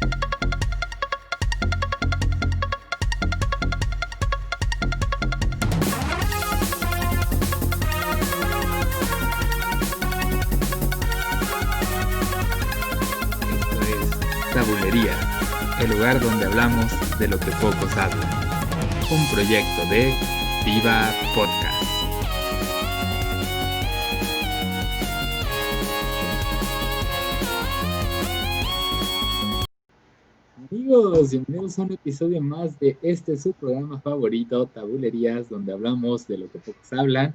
Esto es Tabulería, el lugar donde hablamos de lo que pocos hablan. Un proyecto de Viva Podcast. Amigos, bienvenidos a un episodio más de su programa favorito, Tabulerías, donde hablamos de lo que pocos hablan.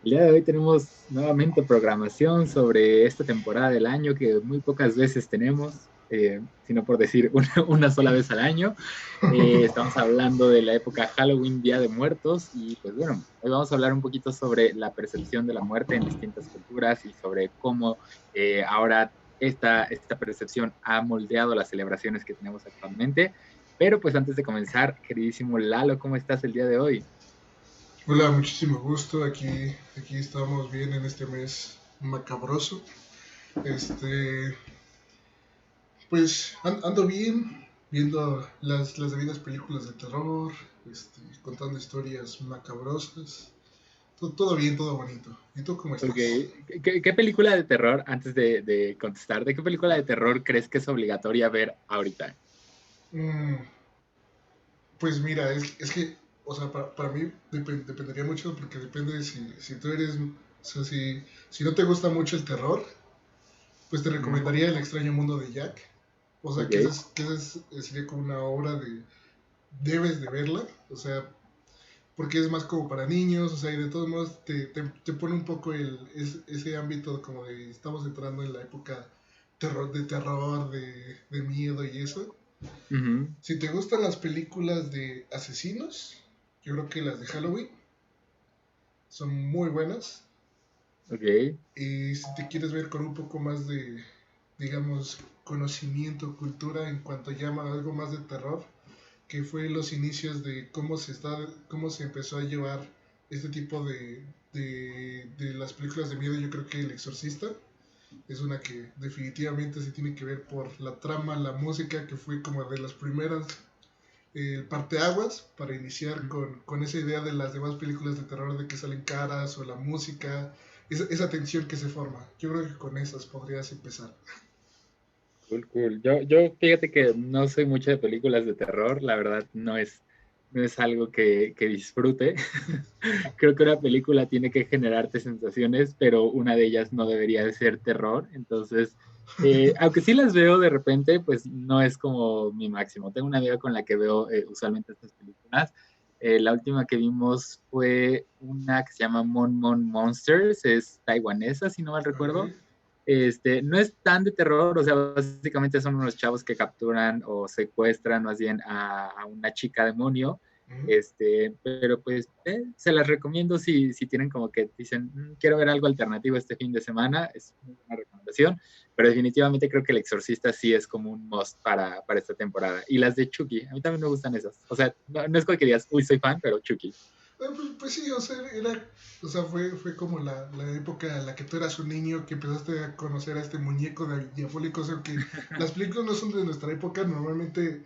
El día de hoy tenemos nuevamente programación sobre esta temporada del año que muy pocas veces tenemos, sino por decir una sola vez al año. Estamos hablando de la época Halloween, Día de Muertos, y pues bueno, hoy vamos a hablar un poquito sobre la percepción de la muerte en distintas culturas y sobre cómo ahora esta percepción ha moldeado las celebraciones que tenemos actualmente. Pero pues antes de comenzar, queridísimo Lalo, ¿cómo estás el día de hoy? Hola, muchísimo gusto. Aquí estamos bien en este mes macabroso. Este, pues ando bien, viendo las debidas películas de terror, contando historias macabrosas. Todo bien, todo bonito. ¿Y tú cómo Ok, estás? ¿Qué película de terror, antes de contestar, de qué película de terror crees que es obligatoria ver ahorita? Mm, pues mira, es que, o sea, para mí dependería mucho porque depende si tú eres, o sea, si no te gusta mucho el terror, pues te Ujú. recomendaría El extraño mundo de Jack. O sea, Ok. sería como una obra de... Debes de verla, o sea, porque es más como para niños, o sea, y de todos modos te pone un poco ese ámbito como de estamos entrando en la época de miedo y eso. Ujú. Si te gustan las películas de asesinos, yo creo que las de Halloween son muy buenas. Ok. Y si te quieres ver con un poco más de, digamos, conocimiento, cultura en cuanto llama algo más de terror, que fue los inicios de cómo se empezó a llevar este tipo de las películas de miedo. Yo creo que El Exorcista es una que definitivamente se tiene que ver por la trama, la música, que fue como de las primeras parteaguas para iniciar con esa idea de las demás películas de terror de que salen caras o la música, esa tensión que se forma. Yo creo que con esas podrías empezar. Cool, cool. Yo fíjate que no soy mucho de películas de terror, la verdad no es algo que disfrute. Creo que una película tiene que generarte sensaciones, pero una de ellas no debería de ser terror. Entonces, aunque sí las veo de repente, pues no es como mi máximo. Tengo una amiga con la que veo usualmente estas películas. La última que vimos fue una que se llama Mon Mon Monsters, es taiwanesa, si no mal Ok. recuerdo. No es tan de terror, o sea, básicamente son unos chavos que capturan o secuestran más bien a una chica demonio. Ujú. Pero pues se las recomiendo si tienen como que dicen, quiero ver algo alternativo este fin de semana, es una buena recomendación, pero definitivamente creo que El Exorcista sí es como un must para esta temporada. Y las de Chucky, a mí también me gustan esas. O sea, no es como que digas, uy, soy fan, pero Chucky. Pues sí, o sea, fue como la época en la que tú eras un niño que empezaste a conocer a este muñeco diabólico, o sea, que las películas no son de nuestra época, normalmente,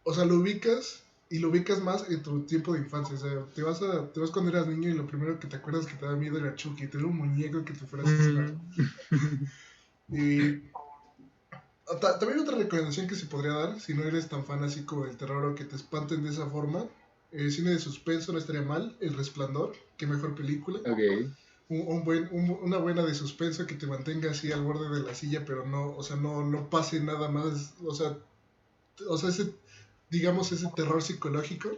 o sea, lo ubicas y lo ubicas más en tu tiempo de infancia, o sea, te vas cuando eras niño y lo primero que te acuerdas que te da miedo era Chucky, tener un muñeco que te fuera a asesinar. Mm. Y también otra recomendación que se podría dar, si no eres tan fan así como del terror o que te espanten de esa forma, cine de suspenso no estaría mal, El Resplandor, qué mejor película. Ok. Una buena de suspenso que te mantenga así al borde de la silla, pero no, o sea, no pase nada más, o sea, digamos, ese terror psicológico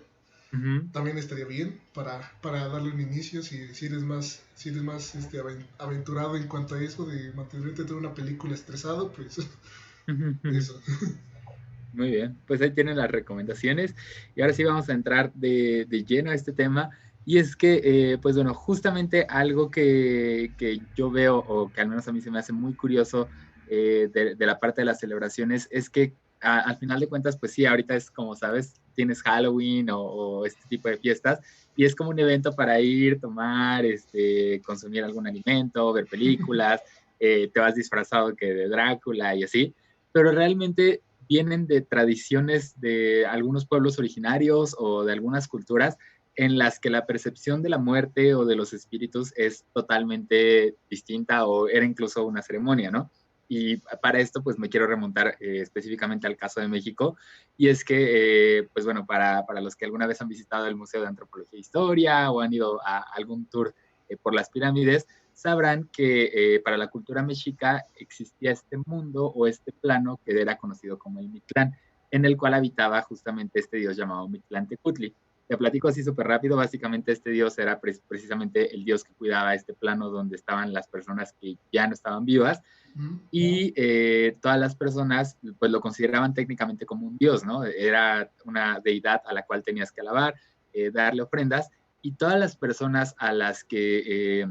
Ujú. también estaría bien para darle un inicio si eres más aventurado en cuanto a eso de mantenerte toda una película estresado, pues eso. Muy bien, pues ahí tienen las recomendaciones y ahora sí vamos a entrar de lleno a este tema y es que, pues bueno, justamente algo que yo veo o que al menos a mí se me hace muy curioso de la parte de las celebraciones es que al final de cuentas, pues sí, ahorita es como sabes, tienes Halloween o este tipo de fiestas y es como un evento para ir, tomar, consumir algún alimento, ver películas, te vas disfrazado que de Drácula y así, pero realmente vienen de tradiciones de algunos pueblos originarios o de algunas culturas en las que la percepción de la muerte o de los espíritus es totalmente distinta o era incluso una ceremonia, ¿no? Y para esto, pues me quiero remontar específicamente al caso de México, y es que, pues bueno, para los que alguna vez han visitado el Museo de Antropología e Historia o han ido a algún tour por las pirámides, sabrán que para la cultura mexica existía este mundo o este plano que era conocido como el Mictlán, en el cual habitaba justamente este dios llamado Mictlantecutli. Te platico así súper rápido, básicamente este dios era precisamente el dios que cuidaba este plano donde estaban las personas que ya no estaban vivas, y todas las personas pues lo consideraban técnicamente como un dios, ¿no? Era una deidad a la cual tenías que alabar, darle ofrendas, y todas las personas a las que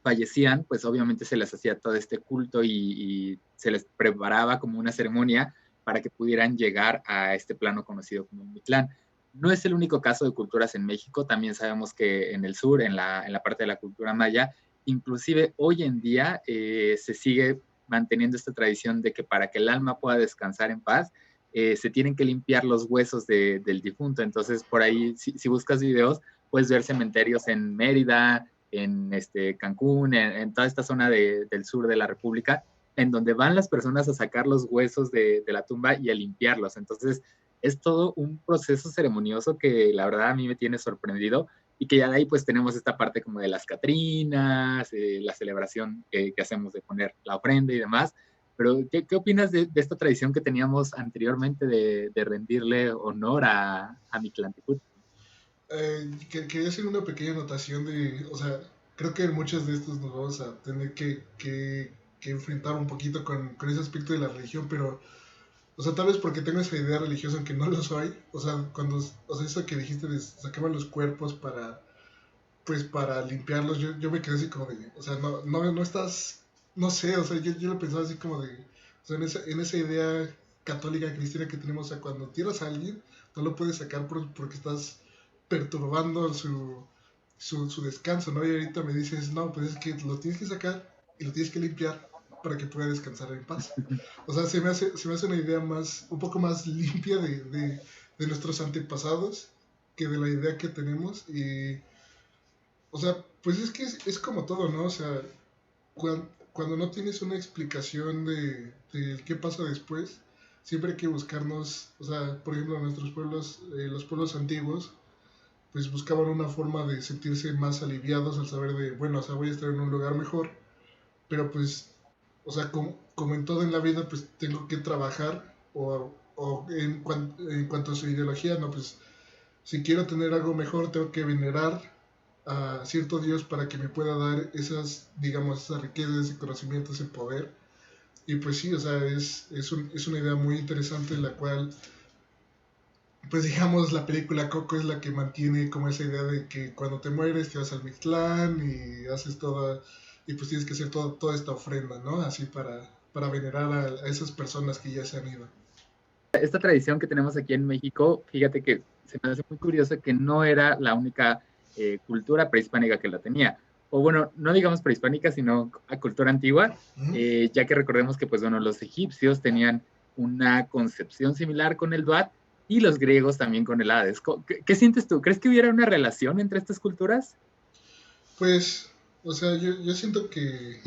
fallecían, pues obviamente se les hacía todo este culto y se les preparaba como una ceremonia para que pudieran llegar a este plano conocido como el Mictlán. No es el único caso de culturas en México, también sabemos que en el sur, en la parte de la cultura maya, inclusive hoy en día se sigue manteniendo esta tradición de que para que el alma pueda descansar en paz, se tienen que limpiar los huesos del difunto. Entonces, por ahí, si buscas videos, puedes ver cementerios en Mérida, en Cancún, en toda esta zona del sur de la República, en donde van las personas a sacar los huesos de la tumba y a limpiarlos. Entonces, es todo un proceso ceremonioso que la verdad a mí me tiene sorprendido, y que ya de ahí pues tenemos esta parte como de las Catrinas, la celebración que hacemos de poner la ofrenda y demás. Pero, ¿qué opinas de esta tradición que teníamos anteriormente de rendirle honor a Mictlantecutli? Quería hacer una pequeña anotación de, o sea, creo que en muchos de estos nos vamos a tener que enfrentar un poquito con ese aspecto de la religión, pero, o sea, tal vez porque tengo esa idea religiosa, aunque no lo soy, o sea, o sea, eso que dijiste de sacaban los cuerpos para, pues, para limpiarlos, yo me quedé así como de, o sea, no estás, no sé, o sea, yo lo pensaba así como de, o sea, en esa idea católica cristiana que tenemos, o sea, cuando tiras a alguien, no lo puedes sacar porque estás perturbando su descanso, ¿no? Y ahorita me dices, no, pues es que lo tienes que sacar y lo tienes que limpiar para que pueda descansar en paz. O sea, se me hace una idea más, un poco más limpia de nuestros antepasados que de la idea que tenemos. Y, o sea, pues es que es como todo, ¿no? O sea, cuando no tienes una explicación de qué pasa después, siempre hay que buscarnos, o sea, por ejemplo, en nuestros pueblos, los pueblos antiguos, pues buscaban una forma de sentirse más aliviados al saber de, bueno, o sea, voy a estar en un lugar mejor, pero pues, o sea, como en todo en la vida, pues tengo que trabajar o en cuanto a su ideología, no, pues si quiero tener algo mejor, tengo que venerar a cierto Dios para que me pueda dar esas, digamos, esas riquezas, ese conocimiento, ese poder. Y pues sí, o sea, es una idea muy interesante la cual pues digamos la película Coco es la que mantiene como esa idea de que cuando te mueres te vas al Mictlán y haces toda, y pues tienes que hacer toda esta ofrenda, ¿no? Así para venerar a esas personas que ya se han ido. Esta tradición que tenemos aquí en México, fíjate que se me hace muy curioso que no era la única cultura prehispánica que la tenía. O bueno, no digamos prehispánica, sino a cultura antigua, ya que recordemos que pues bueno, los egipcios tenían una concepción similar con el Duat, y los griegos también con el Hades. ¿Qué sientes tú? ¿Crees que hubiera una relación entre estas culturas? Pues, o sea, yo siento que,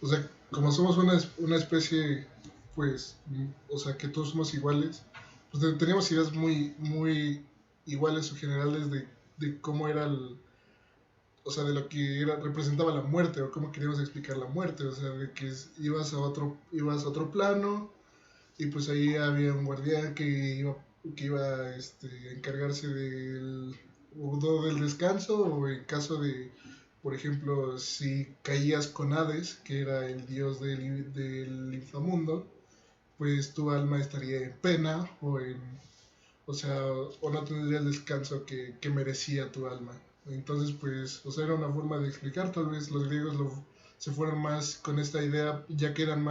o sea, como somos una especie, pues, o sea, que todos somos iguales, pues teníamos ideas muy iguales o generales de cómo era o sea, de lo que representaba la muerte o cómo queríamos explicar la muerte, o sea, de que ibas a otro plano y pues ahí había un guardián que iba a encargarse del descanso o en caso de, por ejemplo, si caías con Hades, que era el dios del inframundo, pues tu alma estaría en pena o sea, o no tendría el descanso que merecía tu alma. Entonces, pues, o sea, era una forma de explicar, tal vez los griegos se fueron más con esta idea, ya que eran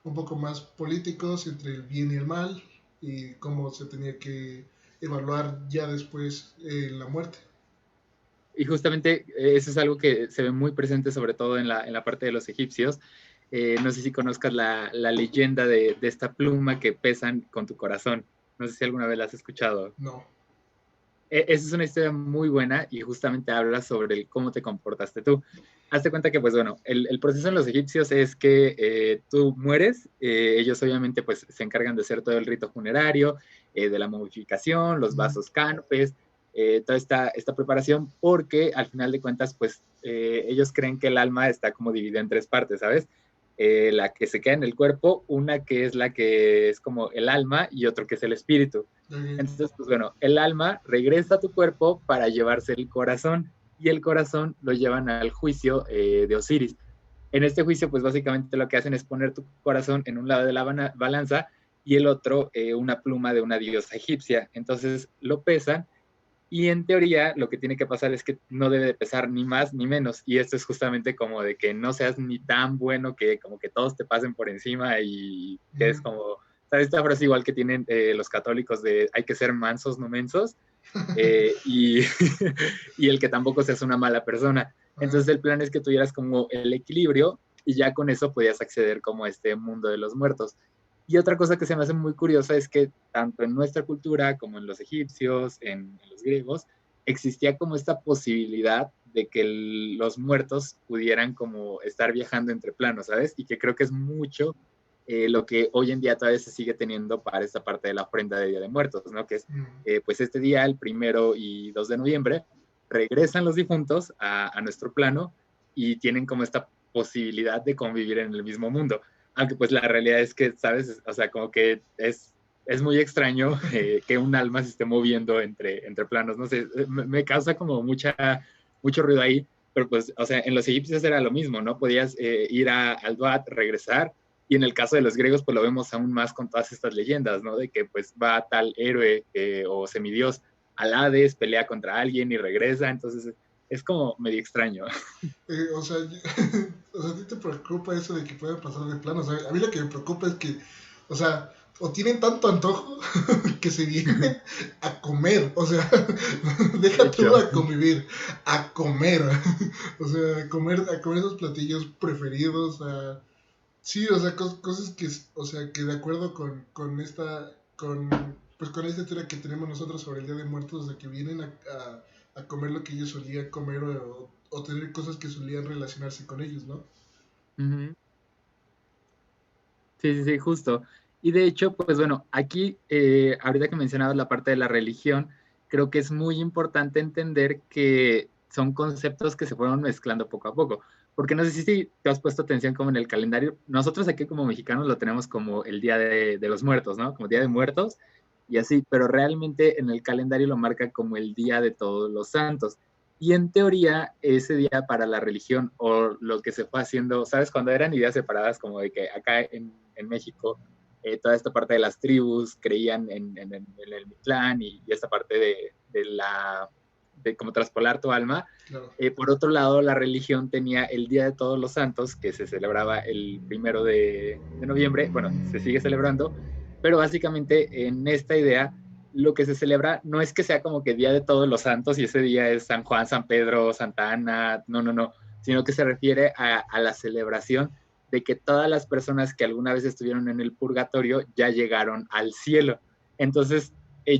un poco más políticos entre el bien y el mal, y cómo se tenía que evaluar ya después la muerte. Y justamente eso es algo que se ve muy presente, sobre todo en la parte de los egipcios. No sé si conozcas la leyenda de esta pluma que pesan con tu corazón. No sé si alguna vez la has escuchado. No. Esa es una historia muy buena y justamente habla sobre el cómo te comportaste tú. Hazte cuenta que, pues bueno, el proceso en los egipcios es que tú mueres, ellos obviamente pues se encargan de hacer todo el rito funerario, de la momificación, los vasos cánopes, toda esta preparación, porque al final de cuentas pues ellos creen que el alma está como dividida en tres partes, ¿sabes? La que se queda en el cuerpo, una que es la que es como el alma y otro que es el espíritu. Entonces, pues bueno, el alma regresa a tu cuerpo para llevarse el corazón y el corazón lo llevan al juicio de Osiris. En este juicio, pues básicamente lo que hacen es poner tu corazón en un lado de la balanza y el otro una pluma de una diosa egipcia. Entonces lo pesan y en teoría lo que tiene que pasar es que no debe de pesar ni más ni menos. Y esto es justamente como de que no seas ni tan bueno que como que todos te pasen por encima y que es como, ¿sabes? Esta frase igual que tienen los católicos de hay que ser mansos, no mensos. Y, y el que tampoco seas una mala persona. Entonces el plan es que tuvieras como el equilibrio y ya con eso podías acceder como a este mundo de los muertos. Y otra cosa que se me hace muy curiosa es que tanto en nuestra cultura como en los egipcios, en los griegos, existía como esta posibilidad de que los muertos pudieran como estar viajando entre planos, ¿sabes? Y que creo que es mucho lo que hoy en día todavía se sigue teniendo para esta parte de la ofrenda de Día de Muertos, ¿no? Que es, pues este día, el 1 y 2 de noviembre, regresan los difuntos a nuestro plano y tienen como esta posibilidad de convivir en el mismo mundo. Aunque pues la realidad es que, ¿sabes? O sea, como que es muy extraño que un alma se esté moviendo entre planos, no sé, me causa como mucho ruido ahí, pero pues, o sea, en los egipcios era lo mismo, ¿no? Podías ir al Duat, regresar, y en el caso de los griegos, pues lo vemos aún más con todas estas leyendas, ¿no? De que pues va tal héroe o semidios al Hades, pelea contra alguien y regresa, entonces es como medio extraño. O sea, o sea, ¿a ti te preocupa eso de que puedan pasar de plano? O sea, a mí lo que me preocupa es que, o sea, o tienen tanto antojo que se vienen a comer, o sea, De deja tú hecho, a convivir, a comer, o sea, a comer esos platillos preferidos, sí, o sea, cosas que, o sea, que de acuerdo con pues con esta historia que tenemos nosotros sobre el Día de Muertos, de que vienen a comer lo que ellos solían comer o tener cosas que solían relacionarse con ellos, ¿no? uh-huh. Sí, sí, sí, justo. Y de hecho, pues bueno, aquí, ahorita que mencionabas la parte de la religión, creo que es muy importante entender que son conceptos que se fueron mezclando poco a poco. Porque no sé si te has puesto atención como en el calendario. Nosotros aquí como mexicanos lo tenemos como el Día de los Muertos, ¿no? Como Día de Ajá, Muertos y así, pero realmente en el calendario lo marca como el Día de Todos los Santos. Y en teoría, ese día para la religión o lo que se fue haciendo, ¿sabes? Cuando eran ideas separadas, como de que acá en México, toda esta parte de las tribus creían en el Mictlán y esta parte de como traspolar tu alma. claro. Por otro lado, la religión tenía el Día de Todos los Santos, que se celebraba el 1 de noviembre, bueno, se sigue celebrando, pero básicamente en esta idea lo que se celebra no es que sea como que Día de Todos los Santos y ese día es San Juan, San Pedro, Santa Ana, no, no, no, sino que se refiere a la celebración de que todas las personas que alguna vez estuvieron en el purgatorio ya llegaron al cielo. Entonces,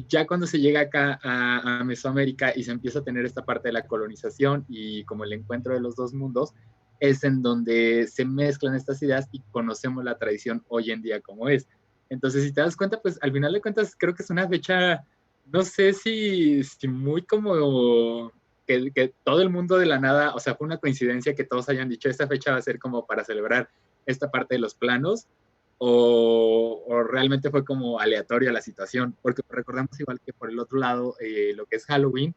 ya cuando se llega acá a Mesoamérica y se empieza a tener esta parte de la colonización y como el encuentro de los dos mundos, es en donde se mezclan estas ideas y conocemos la tradición hoy en día como es. Entonces, si te das cuenta, pues al final de cuentas creo que es una fecha, no sé si muy como que todo el mundo de la nada, o sea, fue una coincidencia que todos hayan dicho, esta fecha va a ser como para celebrar esta parte de los planos, o realmente fue como aleatoria la situación, porque recordamos igual que por el otro lado, lo que es Halloween,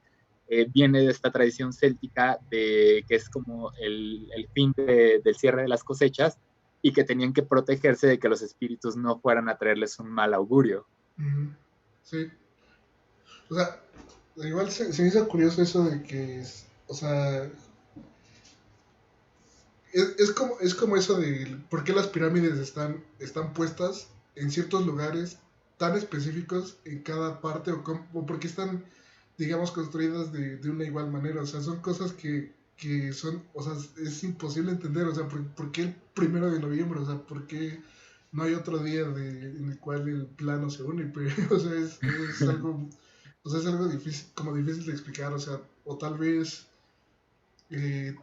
viene de esta tradición céltica de que es como el fin del cierre de las cosechas y que tenían que protegerse de que los espíritus no fueran a traerles un mal augurio. Ujú, sí, o sea, igual se me hizo curioso eso de que, o sea, es como eso de por qué las pirámides están puestas en ciertos lugares tan específicos en cada parte o por qué están, digamos, construidas de una igual manera. O sea, son cosas que que son, o sea, es imposible entender, o sea, ¿por qué el 1 de noviembre? O sea, ¿por qué no hay otro día en el cual el plano se une? Pero, o sea, es algo, o sea, es algo difícil, como difícil de explicar, o sea, o tal vez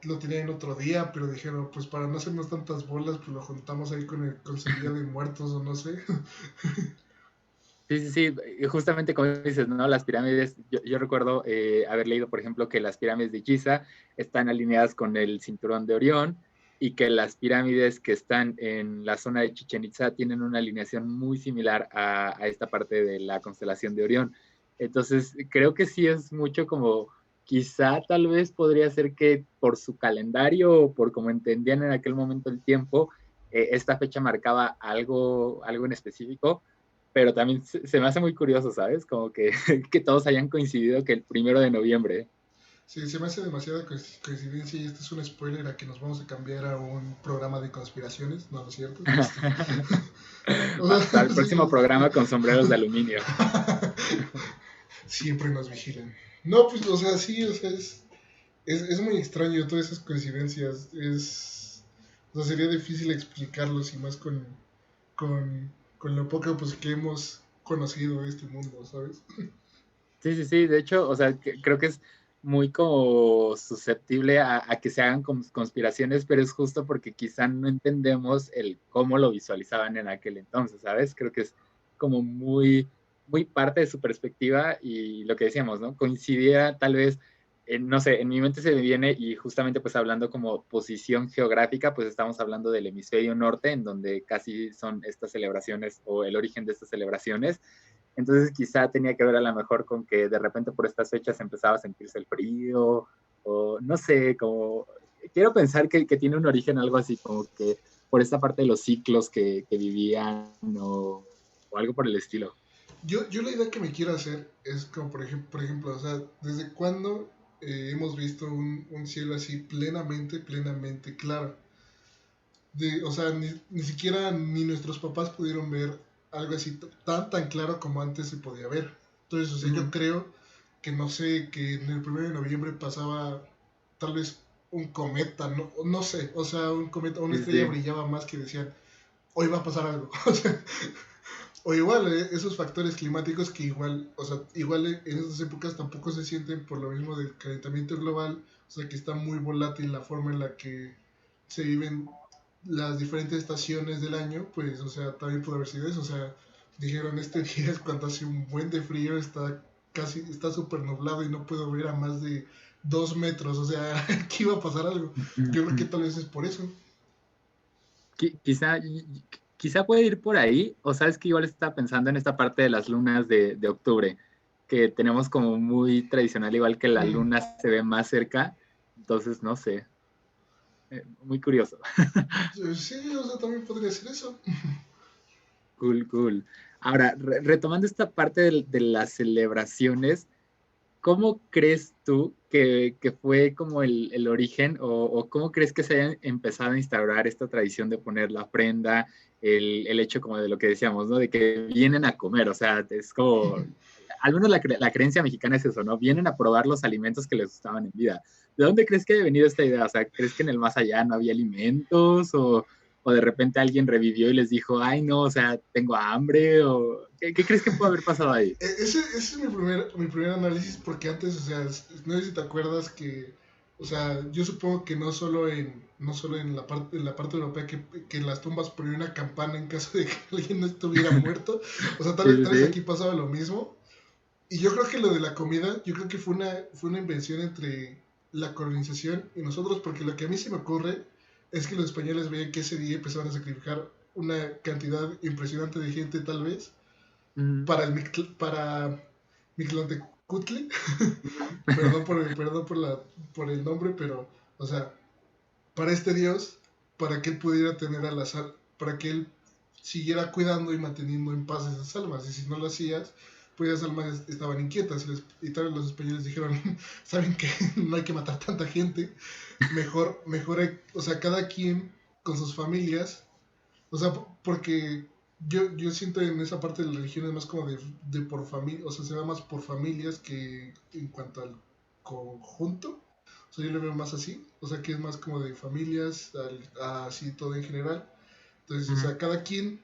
lo tenían otro día, pero dijeron, pues para no hacernos tantas bolas, pues lo juntamos ahí con su Día de Muertos o no sé. Sí, sí, sí, y justamente como dices, ¿no? Las pirámides, yo recuerdo haber leído, por ejemplo, que las pirámides de Giza están alineadas con el cinturón de Orión y que las pirámides que están en la zona de Chichen Itza tienen una alineación muy similar a esta parte de la constelación de Orión. Entonces, creo que sí es mucho como, quizá tal vez podría ser que por su calendario o por como entendían en aquel momento el tiempo, esta fecha marcaba algo en específico, pero también se me hace muy curioso, ¿sabes? Como que, que todos hayan coincidido que el 1 de noviembre. Sí, se me hace demasiada coincidencia y este es un spoiler a que nos vamos a cambiar a un programa de conspiraciones, ¿no, no es cierto? O sea, Para el sí, próximo programa con sombreros de aluminio. siempre nos vigilan. No, pues, o sea, sí, o sea, es muy extraño todas esas coincidencias. O sea, sería difícil explicarlos y más con, con lo poco pues, que hemos conocido de este mundo, ¿sabes? Sí, sí, sí. De hecho, o sea, creo que es muy como susceptible a que se hagan conspiraciones, pero es justo porque quizá no entendemos el cómo lo visualizaban en aquel entonces, ¿sabes? Creo que es como muy parte de su perspectiva y lo que decíamos, ¿no? Coincidía tal vez, no sé, en mi mente se me viene y justamente pues hablando como posición geográfica, pues estamos hablando del hemisferio norte, en donde casi son estas celebraciones o el origen de estas celebraciones. Entonces quizá tenía que ver a lo mejor con que de repente por estas fechas empezaba a sentirse el frío, o no sé, como quiero pensar que tiene un origen algo así, como que por esta parte de los ciclos que vivían o algo por el estilo. Yo la idea que me quiero hacer es como, por ejemplo, o sea, ¿desde cuándo hemos visto un cielo así plenamente claro? O sea, ni siquiera ni nuestros papás pudieron ver algo así tan claro como antes se podía ver. Entonces, o sea, yo Ujú. creo que no sé, que en el 1 de noviembre pasaba tal vez un cometa, no sé, o sea, un cometa, una Sí, estrella sí. brillaba más que decían, hoy va a pasar algo. O sea, o igual, esos factores climáticos que igual, o sea, igual en estas épocas tampoco se sienten por lo mismo del calentamiento global, o sea, que está muy volátil la forma en la que se viven las diferentes estaciones del año, pues, o sea, también pudo haber sido eso, o sea, dijeron, este día es cuando hace un buen de frío, está súper nublado y no puedo ver a más de 2 metros, o sea, aquí iba a pasar algo. Yo creo que tal vez es por eso. Quizá, quizá puede ir por ahí, o sabes que igual estaba pensando en esta parte de las lunas de octubre, que tenemos como muy tradicional, igual que la Mm, luna se ve más cerca, entonces no sé, muy curioso. sí, o sea, también podría ser eso. Cool, cool. Ahora, retomando esta parte de las celebraciones, ¿cómo crees tú que fue como el origen o cómo crees que se haya empezado a instaurar esta tradición de poner la ofrenda, el hecho como de lo que decíamos, ¿no? De que vienen a comer, o sea, es como, al menos la creencia mexicana es eso, ¿no? Vienen a probar los alimentos que les gustaban en vida. ¿De dónde crees que ha venido esta idea? O sea, ¿crees que en el más allá no había alimentos o de repente alguien revivió y les dijo, ay, no, o sea, tengo hambre? ¿O qué crees que puede haber pasado ahí? Ese es mi primer análisis porque antes, o sea, no sé si te acuerdas que, o sea, yo supongo que no solo en la parte europea que en las tumbas ponían una campana en caso de que alguien no estuviera muerto, o sea, Sí, sí, tal vez aquí sí. pasaba lo mismo. Y yo creo que lo de la comida, yo creo que fue una invención entre la colonización y nosotros, porque lo que a mí se me ocurre es que los españoles veían que ese día empezaban a sacrificar una cantidad impresionante de gente tal vez Mm, para Mictlantecutli, ujú. perdón por el nombre, pero, o sea, para este dios, para que él pudiera tener para que él siguiera cuidando y manteniendo en paz esas almas, y si no lo hacías, pues esas almas estaban inquietas, y tal vez los españoles dijeron, saben que no hay que matar tanta gente, mejor o sea, cada quien con sus familias, o sea, porque yo siento en esa parte de la religión es más como de por familia, o sea, se va más por familias que en cuanto al conjunto. O O sea, yo lo veo más así, o sea, que es más como de familias, así todo en general. Entonces, o Ujú. sea, cada quien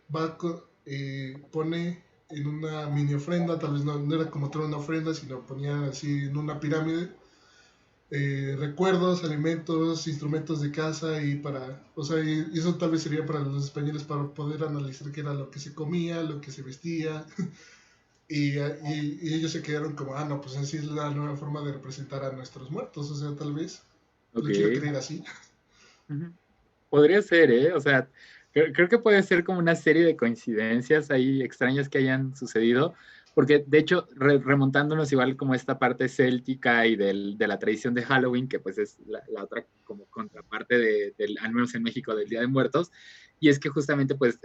pone en una mini ofrenda, tal vez no era como toda una ofrenda, sino ponía así en una pirámide recuerdos, alimentos, instrumentos de casa y o sea, y eso tal vez sería para los españoles para poder analizar qué era lo que se comía, lo que se vestía, y ellos se quedaron como, ah, no, pues así es la nueva forma de representar a nuestros muertos, o sea, tal vez, lo quiero Ok. creer así. Ujú. Podría ser, ¿eh? O sea, creo que puede ser como una serie de coincidencias ahí extrañas que hayan sucedido, porque de hecho, remontándonos igual como esta parte céltica y de la tradición de Halloween, que pues es la otra como contraparte al menos en México, del Día de Muertos, y es que justamente pues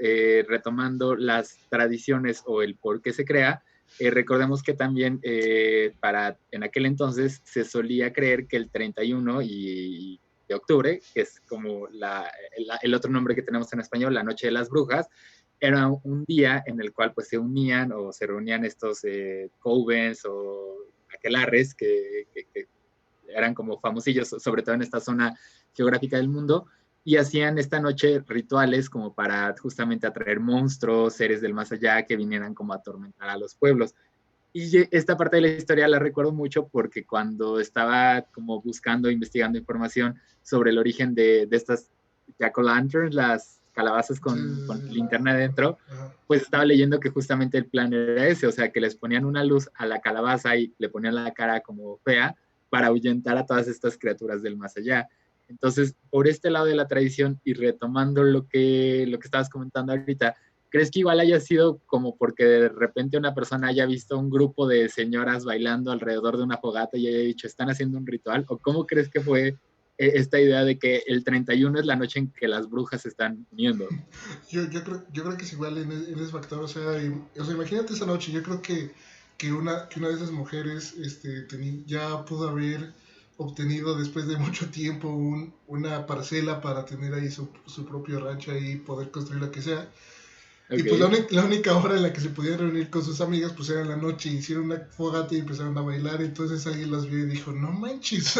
retomando las tradiciones o el por qué se crea, recordemos que también en aquel entonces se solía creer que el 31 de octubre, que es como el otro nombre que tenemos en español, la Noche de las Brujas, era un día en el cual pues se unían o se reunían estos covens o aquelarres que eran como famosillos, sobre todo en esta zona geográfica del mundo, y hacían esta noche rituales como para justamente atraer monstruos, seres del más allá que vinieran como a atormentar a los pueblos. Y esta parte de la historia la recuerdo mucho porque cuando estaba como buscando, investigando información sobre el origen de estas jack-o'-lanterns, las calabazas Sí, con linterna dentro, ajá. pues estaba leyendo que justamente el plan era ese, o sea, que les ponían una luz a la calabaza y le ponían la cara como fea para ahuyentar a todas estas criaturas del más allá. Entonces, por este lado de la tradición y retomando lo que estabas comentando ahorita, ¿crees que igual haya sido como porque de repente una persona haya visto un grupo de señoras bailando alrededor de una fogata y haya dicho, están haciendo un ritual? ¿O cómo crees que fue esta idea de que el 31 es la noche en que las brujas se están uniendo? Yo creo que es igual en ese factor, o sea, imagínate esa noche, yo creo que una de esas mujeres ya pudo haber obtenido después de mucho tiempo una parcela para tener ahí su propio rancho ahí y poder construir lo que sea. Y pues Ok. la única hora en la que se podían reunir con sus amigas pues era en la noche, hicieron una fogata y empezaron a bailar, entonces alguien las vio y dijo, no manches,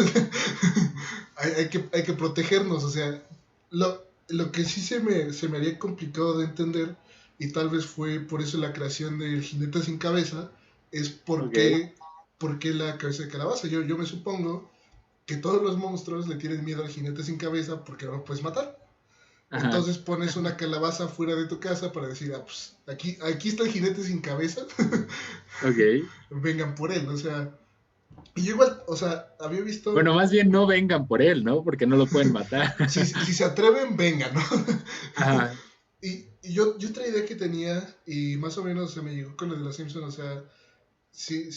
hay que protegernos, o sea, lo que sí se me haría complicado de entender, y tal vez fue por eso la creación del jinete sin cabeza, es Ok. por qué la cabeza de calabaza. Yo me supongo que todos los monstruos le tienen miedo al jinete sin cabeza porque no lo puedes matar. Ajá. Entonces pones una calabaza fuera de tu casa para decir, ah, pues aquí está el jinete sin cabeza, Ok. vengan por él, o sea, y yo igual, o sea, había Bueno, visto, más bien no vengan por él, ¿no? Porque no lo pueden matar. si se atreven, vengan, ¿no? Ajá. Y yo otra idea que tenía, y más o menos se me llegó con lo de los Simpsons, o sea, sí,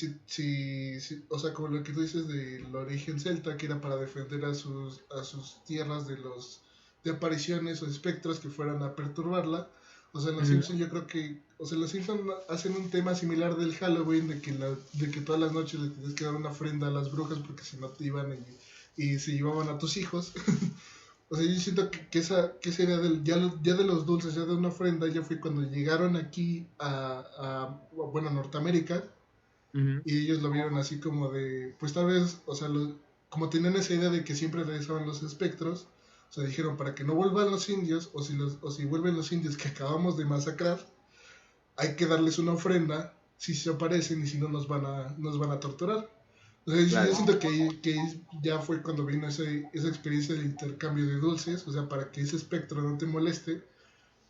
o sea, como lo que tú dices del origen celta, que era para defender a sus tierras de apariciones o espectros que fueran a perturbarla. O sea, en los Ujú. Simpsons yo creo que, o sea, los Simpsons hacen un tema similar del Halloween, de que todas las noches le tienes que dar una ofrenda a las brujas porque si no te iban y se llevaban a tus hijos. O sea, yo siento que esa idea ya de los dulces, ya de una ofrenda, ya fue cuando llegaron aquí bueno, a Norteamérica, Ujú. y ellos lo vieron así como de, pues tal vez, o sea, como tenían esa idea de que siempre regresaban los espectros, o sea, dijeron, para que no vuelvan los indios, o si vuelven los indios que acabamos de masacrar, hay que darles una ofrenda si se aparecen y si no nos van a torturar. O sea, yo Claro. siento que ya fue cuando vino esa experiencia del intercambio de dulces, o sea, para que ese espectro no te moleste,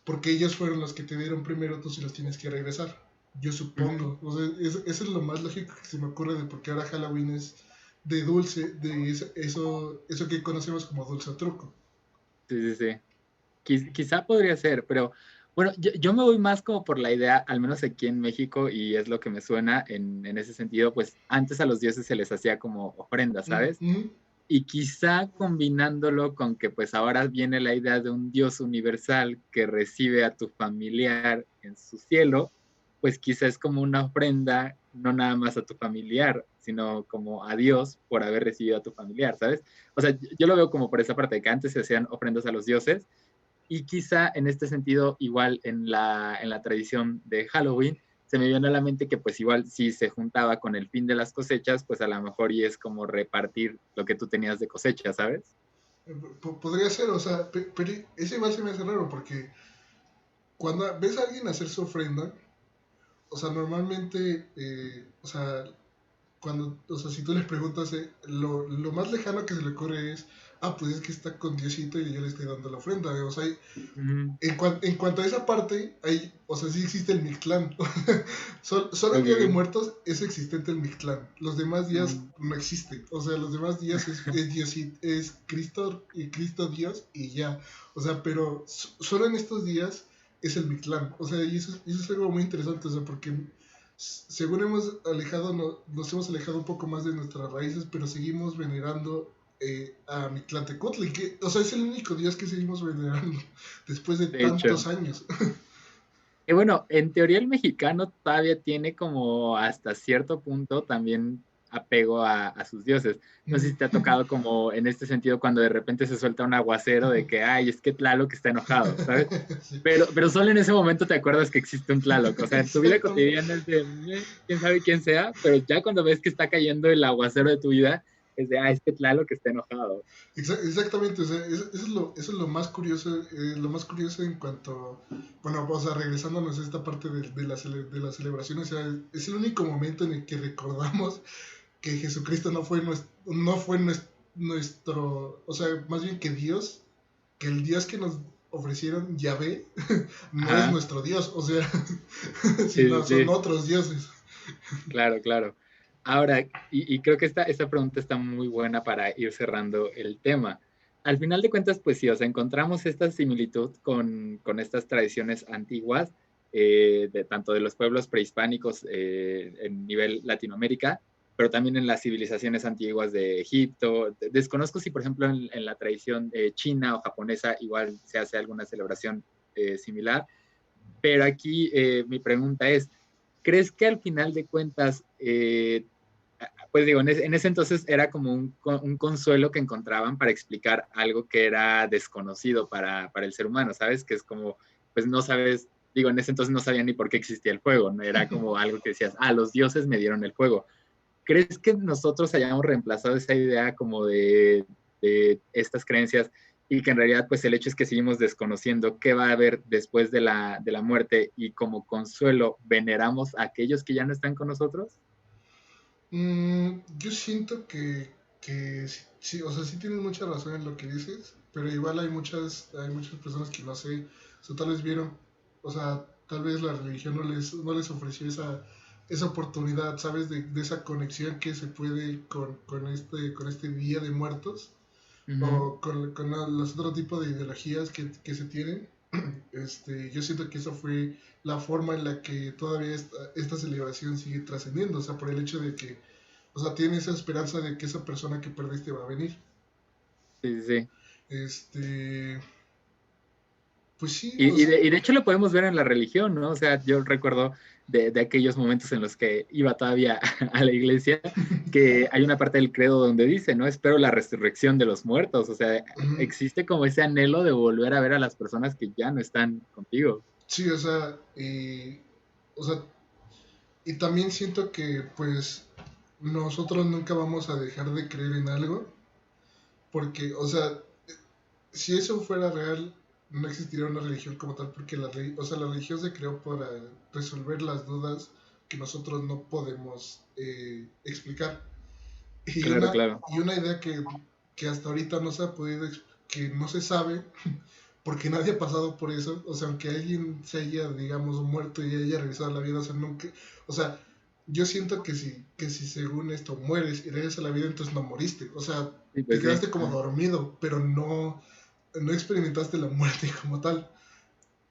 porque ellos fueron los que te dieron primero, tú sí los tienes que regresar. Yo Ujú. supongo. O sea, eso es lo más lógico que se me ocurre de por qué ahora Halloween es de dulce, de eso que conocemos como dulce o truco. Sí, sí, sí. Quizá podría ser, pero bueno, yo me voy más como por la idea, al menos aquí en México, y es lo que me suena en ese sentido, pues antes a los dioses se les hacía como ofrenda, Mm, ¿sabes? mm, Y quizá combinándolo con que pues ahora viene la idea de un Dios universal que recibe a tu familiar en su cielo, pues quizá es como una ofrenda, no nada más a tu familiar, sino como a Dios por haber recibido a tu familiar, ¿sabes? O sea, yo lo veo como por esa parte de que antes se hacían ofrendas a los dioses y quizá en este sentido, igual en la tradición de Halloween, se me vino a la mente que pues igual si se juntaba con el fin de las cosechas, pues a lo mejor y es como repartir lo que tú tenías de cosecha, ¿sabes? Podría ser, o sea, pero ese igual se me hace raro porque cuando ves a alguien hacer su ofrenda, o sea, normalmente, o sea, o sea, si tú les preguntas, lo más lejano que se le ocurre es, pues es que está con Diosito y yo le estoy dando la ofrenda, o sea, Uh-huh. en cuanto a esa parte, o sea, sí existe el Mictlán. Solo el Día de Okay. Muertos es existente el Mictlán. Los demás días Uh-huh. no existen. O sea, los demás días es Dios es Cristo y Cristo Dios y ya. O sea, pero solo en estos días es el Mictlán. O sea, y eso es algo muy interesante, o sea, porque según nos hemos alejado un poco más de nuestras raíces, pero seguimos venerando a Mictlantecutli, que, o sea, es el único dios que seguimos venerando después de De hecho. tantos años. Y bueno, en teoría el mexicano todavía tiene como hasta cierto punto también apego a sus dioses. No sé si te ha tocado como en este sentido cuando de repente se suelta un aguacero de que, ay, es que Tlaloc está enojado, ¿sabes? Sí. Pero solo en ese momento te acuerdas que existe un Tlaloc. O sea, en tu vida Exactamente. cotidiana es de, quién sabe quién sea, pero ya cuando ves que está cayendo el aguacero de tu vida, es de, ah, es que Tlaloc está enojado. Exactamente, o sea, eso es lo más curioso en cuanto, bueno, o sea, regresándonos a esta parte de la celebración, o sea, es el único momento en el que recordamos que Jesucristo no fue nuestro, o sea, más bien que el Dios que nos ofrecieron, Yahvé, no es Ajá, nuestro Dios, o sea, sí, sino sí, son sí. otros dioses. Claro, claro. Ahora, y creo que esta pregunta está muy buena para ir cerrando el tema. Al final de cuentas, pues sí, o sea, encontramos esta similitud con estas tradiciones antiguas, de tanto de los pueblos prehispánicos en nivel Latinoamérica, pero también en las civilizaciones antiguas de Egipto. Desconozco si, por ejemplo, en la tradición china o japonesa igual se hace alguna celebración similar, pero aquí mi pregunta es, ¿crees que al final de cuentas, pues digo, en ese entonces era como un consuelo que encontraban para explicar algo que era desconocido para el ser humano, ¿sabes? Que es como, pues no sabes, digo, en ese entonces no sabían ni por qué existía el fuego, ¿no? Era como algo que decías, los dioses me dieron el fuego. ¿Crees que nosotros hayamos reemplazado esa idea como de estas creencias y que en realidad pues el hecho es que seguimos desconociendo qué va a haber después de la muerte y como consuelo veneramos a aquellos que ya no están con nosotros? Yo siento que sí, sí, o sea, sí tienes mucha razón en lo que dices, pero igual hay muchas personas que no sé, o sea, tal vez vieron, o sea, tal vez la religión no les ofreció esa oportunidad, ¿sabes? De esa conexión que se puede con este Día de Muertos Ujú. o con los otros tipos de ideologías que se tienen. Yo siento que eso fue la forma en la que todavía esta celebración sigue trascendiendo, o sea, por el hecho de que, o sea, tiene esa esperanza de que esa persona que perdiste va a venir. Sí, sí, sí. Este, pues sí, o sea, Y de hecho lo podemos ver en la religión, ¿no? O sea, yo recuerdo de aquellos momentos en los que iba todavía a la iglesia, que hay una parte del credo donde dice, ¿no? Espero la resurrección de los muertos. O sea, existe como ese anhelo de volver a ver a las personas que ya no están contigo. sí, o sea, y también siento que, pues, nosotros nunca vamos a dejar de creer en algo, porque, o sea, si eso fuera real, no existiría una religión como tal, porque o sea, la religión se creó para resolver las dudas que nosotros no podemos explicar. Y Claro, claro. y una idea que hasta ahorita no se ha podido, que no se sabe, porque nadie ha pasado por eso, o sea, aunque alguien se haya, digamos, muerto y haya revisado la vida, o sea, nunca, o sea, yo siento que si según esto mueres y regresas a la vida, entonces no moriste, o sea, Sí, te pues sí. quedaste como dormido, pero no experimentaste la muerte como tal.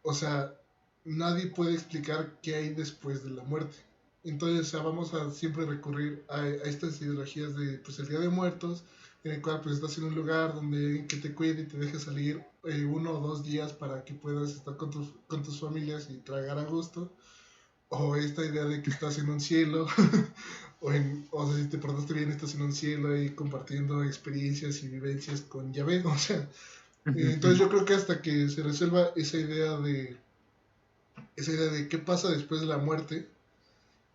O sea, nadie puede explicar qué hay después de la muerte. Entonces, o sea, vamos a siempre recurrir a estas ideologías de pues, el Día de Muertos, en el cual pues estás en un lugar donde que te cuide y te deje salir 1 o 2 días para que puedas estar con tus familias y tragar a gusto. O esta idea de que estás en un cielo, o sea, si te portaste bien, estás en un cielo y compartiendo experiencias y vivencias con Yahvé. O sea, entonces yo creo que hasta que se resuelva esa idea de qué pasa después de la muerte,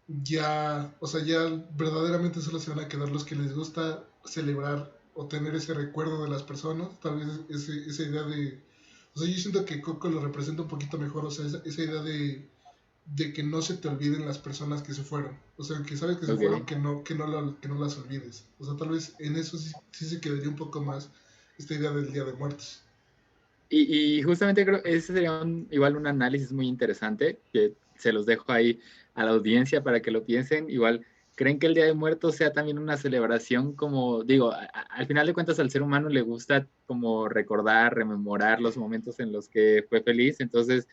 ya, o sea, ya verdaderamente solo se van a quedar los que les gusta celebrar o tener ese recuerdo de las personas, tal vez esa idea de, o sea, yo siento que Coco lo representa un poquito mejor, o sea, esa idea de que no se te olviden las personas que se fueron, o sea, que sabes que se fueron, Ok. que no las olvides, o sea, tal vez en eso sí se quedaría un poco más esta idea del Día de Muertos. Y justamente creo ese sería igual un análisis muy interesante que se los dejo ahí a la audiencia para que lo piensen. Igual, ¿creen que el Día de Muertos sea también una celebración como, digo, al final de cuentas al ser humano le gusta como recordar, rememorar los momentos en los que fue feliz? Entonces,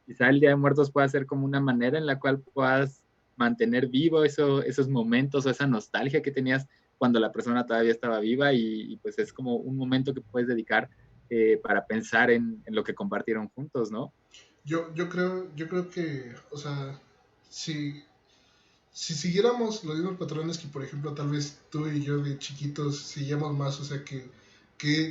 quizá el Día de Muertos pueda ser como una manera en la cual puedas mantener vivo esos momentos o esa nostalgia que tenías cuando la persona todavía estaba viva pues es como un momento que puedes dedicar para pensar en lo que compartieron juntos, ¿no? Yo creo que, o sea, si, si siguiéramos los mismos patrones que, por ejemplo, tal vez tú y yo de chiquitos seguíamos más, o sea, que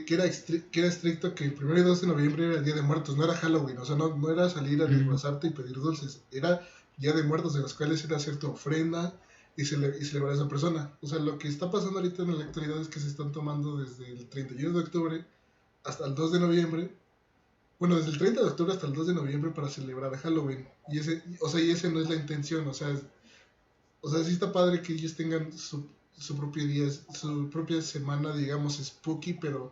era estricto que el 1 y 2 de noviembre era el Día de Muertos, no era Halloween, o sea, no era salir a Mm, disfrazarte y pedir dulces, era Día de Muertos, de los cuales era hacer tu ofrenda y celebrar a esa persona. O sea, lo que está pasando ahorita en la actualidad es que se están tomando desde el 31 de octubre hasta el 2 de noviembre, bueno, desde el 30 de octubre hasta el 2 de noviembre para celebrar Halloween. Y ese no es la intención, o sea, sí está padre que ellos tengan su propio día, su propia semana, digamos, spooky, pero,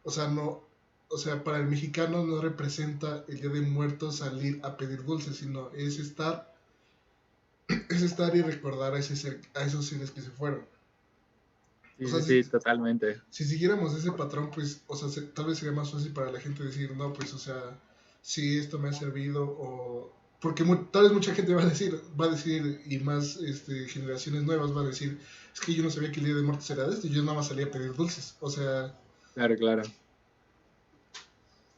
o sea, no, o sea, para el mexicano no representa el Día de Muertos salir a pedir dulces, sino es estar y recordar a esos seres que se fueron. O sí, sea, sí, sí, totalmente. si siguiéramos ese patrón, pues, o sea, tal vez sería más fácil para la gente decir, no, pues, o sea, sí, esto me ha servido, o... Porque tal vez mucha gente va a decir, y más generaciones nuevas va a decir, es que yo no sabía que el Día de Muertos era de esto, yo nada más salía a pedir dulces. O sea, Claro, claro.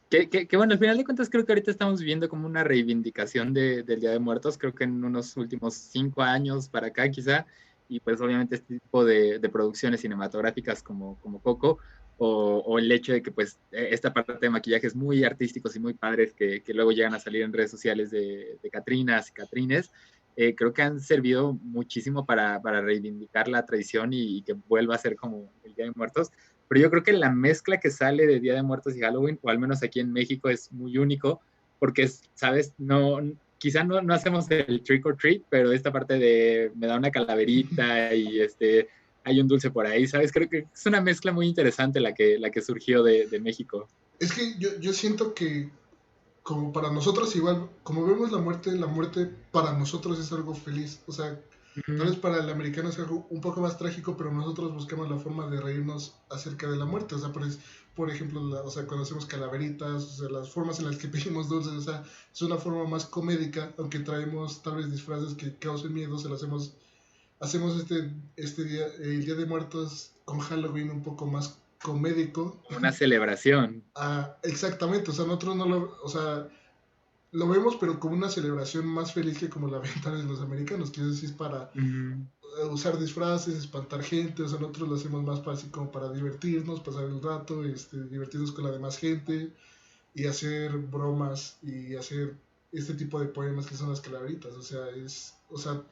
Que bueno, al final de cuentas creo que ahorita estamos viviendo como una reivindicación del Día de Muertos, creo que en unos últimos 5 años para acá quizá, y pues obviamente este tipo de producciones cinematográficas como Coco, o el hecho de que pues esta parte de maquillajes muy artísticos y muy padres que luego llegan a salir en redes sociales de Catrinas y Catrines, creo que han servido muchísimo para reivindicar la tradición y que vuelva a ser como el Día de Muertos, pero yo creo que la mezcla que sale de Día de Muertos y Halloween, o al menos aquí en México, es muy único, porque es, ¿sabes? No, quizá no hacemos el trick or treat, pero esta parte de me da una calaverita y hay un dulce por ahí, ¿sabes? Creo que es una mezcla muy interesante la que surgió de México. es que yo siento que como para nosotros igual, como vemos la muerte para nosotros es algo feliz. O sea, tal vez Ujú. para el americano es algo un poco más trágico, pero nosotros buscamos la forma de reírnos acerca de la muerte. O sea, por ejemplo, o sea, cuando hacemos calaveritas, o sea, las formas en las que pedimos dulces, o sea, es una forma más comédica, aunque traemos tal vez disfraces que causen miedo, se lo hacemos el Día de Muertos con Halloween un poco más comédico. Como una celebración. Ah, exactamente, o sea, nosotros no lo, o sea, lo vemos, pero como una celebración más feliz que como la ven tal vez los americanos, que es para Ujú. usar disfraces, espantar gente, o sea, nosotros lo hacemos más fácil como para divertirnos, pasar el rato, divertirnos con la demás gente y hacer bromas y hacer este tipo de poemas que son las calaveritas, o sea,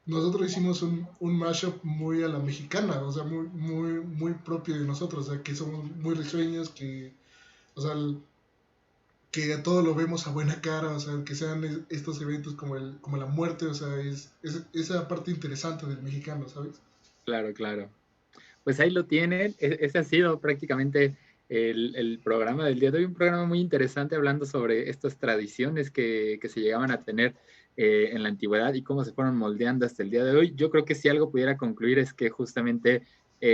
nosotros hicimos un mashup muy a la mexicana, o sea, muy propio de nosotros, o sea, que somos muy risueños, o sea, que a todo lo vemos a buena cara, o sea, que sean estos eventos como la muerte, o sea, es esa parte interesante del mexicano, ¿sabes? Claro, claro. Pues ahí lo tienen. Ese ha sido prácticamente el programa del día de hoy, un programa muy interesante hablando sobre estas tradiciones que se llegaban a tener en la antigüedad y cómo se fueron moldeando hasta el día de hoy. Yo creo que si algo pudiera concluir es que justamente,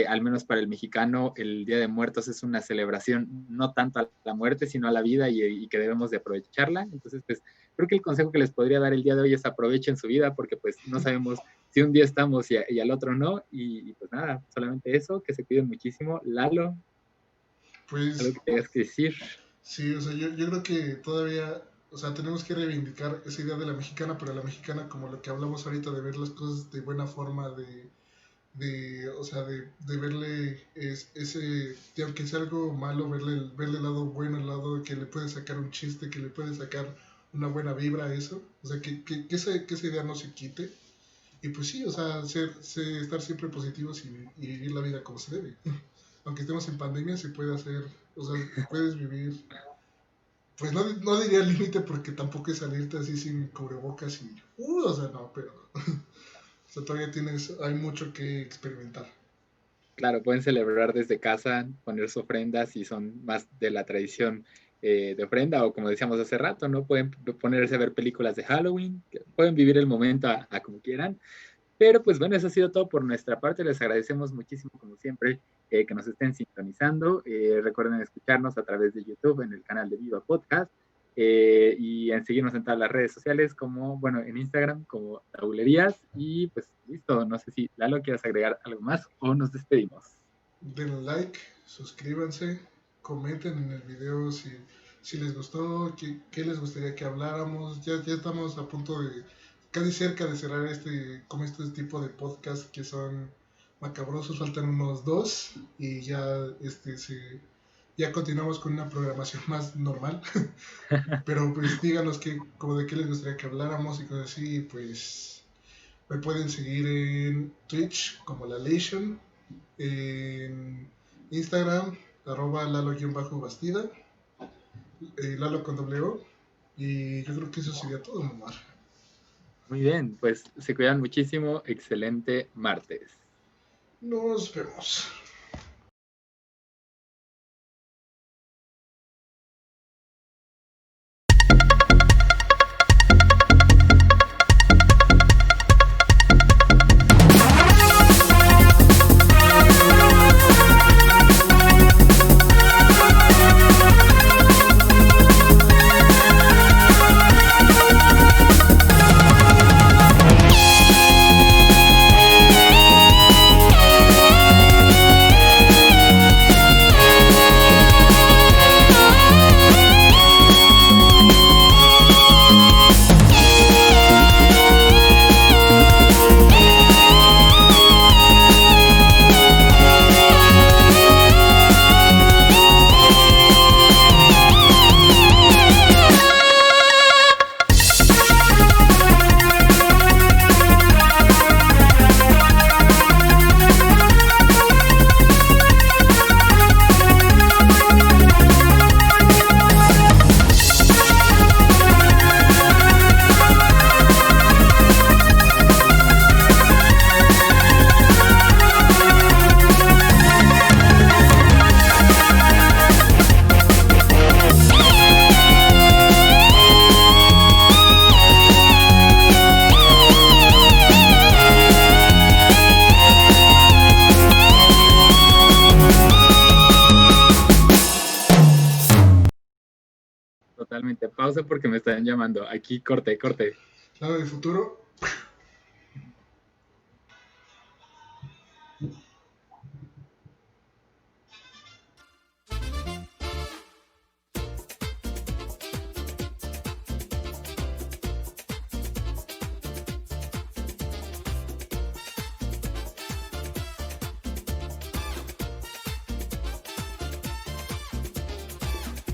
al menos para el mexicano, el Día de Muertos es una celebración no tanto a la muerte, sino a la vida y que debemos de aprovecharla. Entonces, pues creo que el consejo que les podría dar el día de hoy es aprovechen su vida porque pues no sabemos si un día estamos y al otro no, pues nada, solamente eso, que se cuiden muchísimo. Lalo, algo Pues que tengas que decir. sí, o sea, yo creo que todavía, o sea, tenemos que reivindicar esa idea de la mexicana, pero la mexicana como lo que hablamos ahorita, de ver las cosas de buena forma, o sea, de verle de aunque sea algo malo, verle el lado bueno, el lado que le puede sacar un chiste, que le puede sacar una buena vibra a eso, o sea, que esa idea no se quite. Y pues sí, o sea, estar siempre positivos y vivir la vida como se debe. Aunque estemos en pandemia, se puede hacer, o sea, puedes vivir, pues no diría límite porque tampoco es salirte así sin cubrebocas y, o sea, no, pero, o sea, todavía hay mucho que experimentar. Claro, pueden celebrar desde casa, poner su ofrenda si son más de la tradición de ofrenda o como decíamos hace rato, ¿no? Pueden ponerse a ver películas de Halloween, pueden vivir el momento a como quieran. Pero pues bueno, eso ha sido todo por nuestra parte. Les agradecemos muchísimo, como siempre, que nos estén sintonizando. Recuerden escucharnos a través de YouTube en el canal de Viva Podcast y en seguirnos en todas las redes sociales, como, bueno, en Instagram como Tabulerías. Y pues listo, no sé si Lalo quieres agregar algo más o nos despedimos. Denle like, suscríbanse, comenten en el video si les gustó, qué les gustaría que habláramos. Ya estamos a punto de, casi cerca de cerrar este tipo de podcast que son macabrosos, faltan unos 2 y ya ya continuamos con una programación más normal. Pero pues díganos como de qué les gustaría que habláramos y cosas así. Pues me pueden seguir en Twitch como La Legion, en Instagram @lalo_bastida, Lalo con doble O. Y yo creo que eso sería todo, Omar. Muy bien, pues se cuidan muchísimo. Excelente martes. Nos vemos. Totalmente. Pausa porque me están llamando. Aquí, corte. Lado del futuro.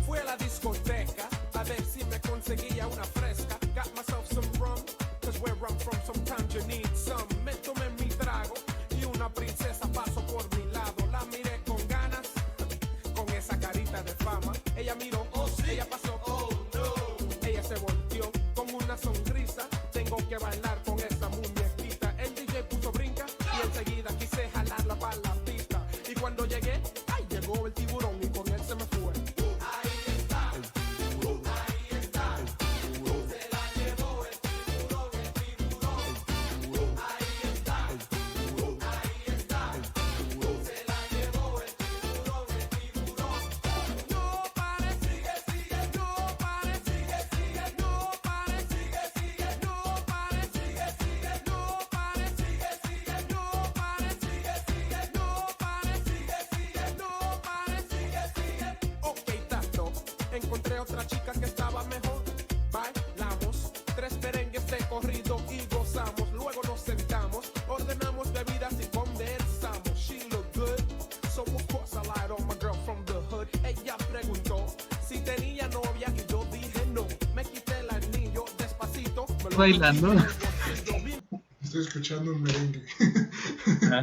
Fui a la discoteca a ver si me conseguía una fresca. Got myself some rum, cause where I'm from sometimes you need some. Me tomé mi trago y una princesa pasó por mi lado. La miré con ganas, con esa carita de fama. Ella miró, oh sí, ella pasó, oh no. Ella se volteó con una sonrisa. Tengo que bailar con esa muñequita. El DJ puso brinca y enseguida quise jalarla para la pista. Y cuando llegué, ay, llegó el tiburón y con él se me fue. Encontré otra chica que estaba mejor. Bailamos 3 merengues de corrido y gozamos. Luego nos sentamos, ordenamos bebidas y conversamos. She looked good, so of course I lied on my girl from the hood. Ella preguntó si tenía novia y yo dije no. Me quité el anillo despacito. Bailando. estoy escuchando un merengue. Ah,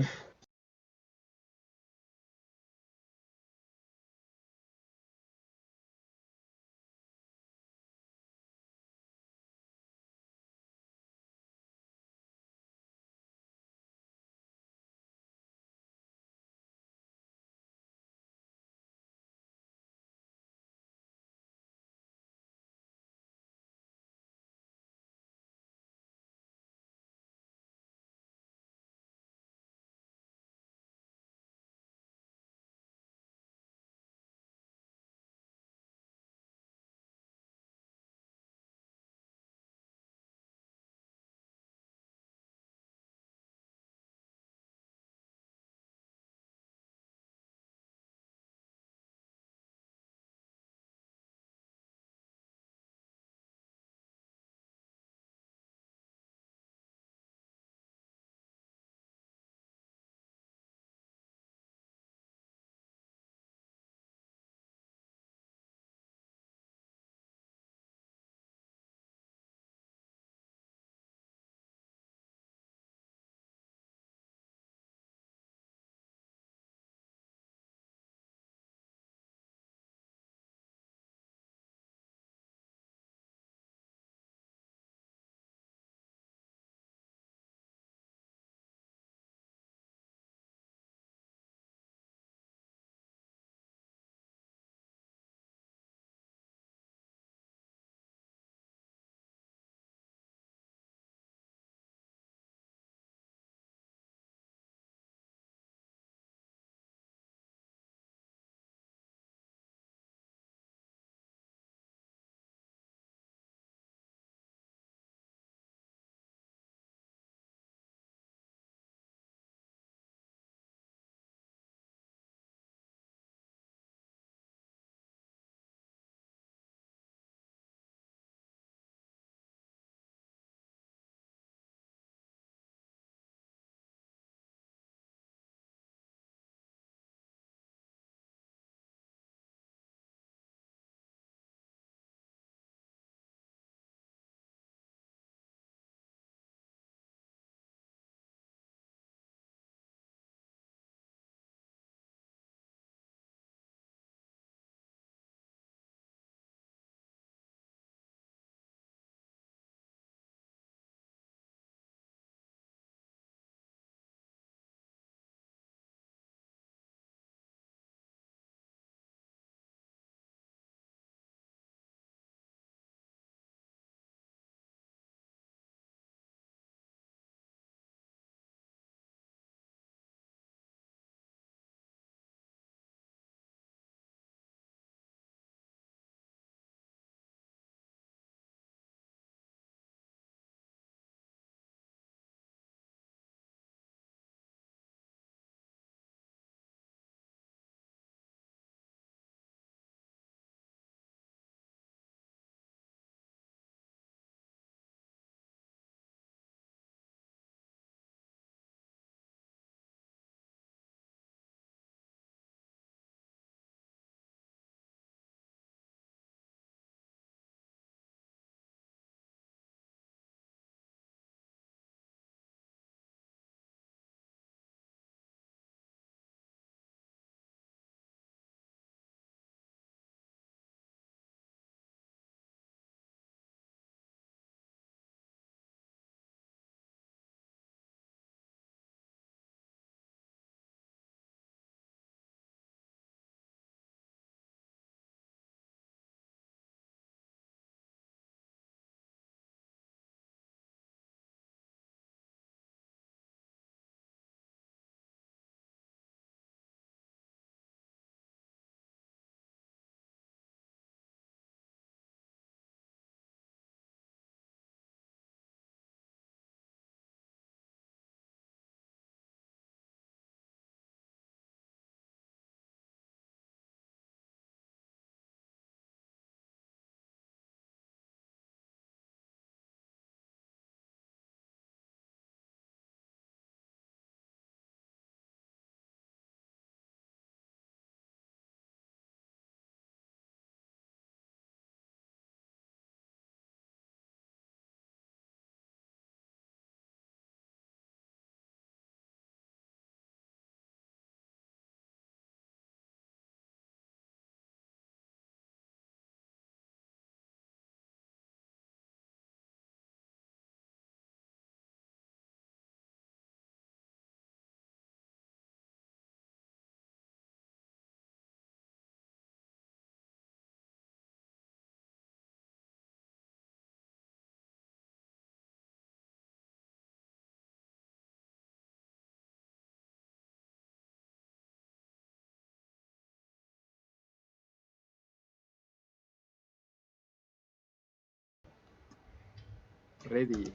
Ready.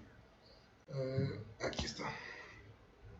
Aquí está.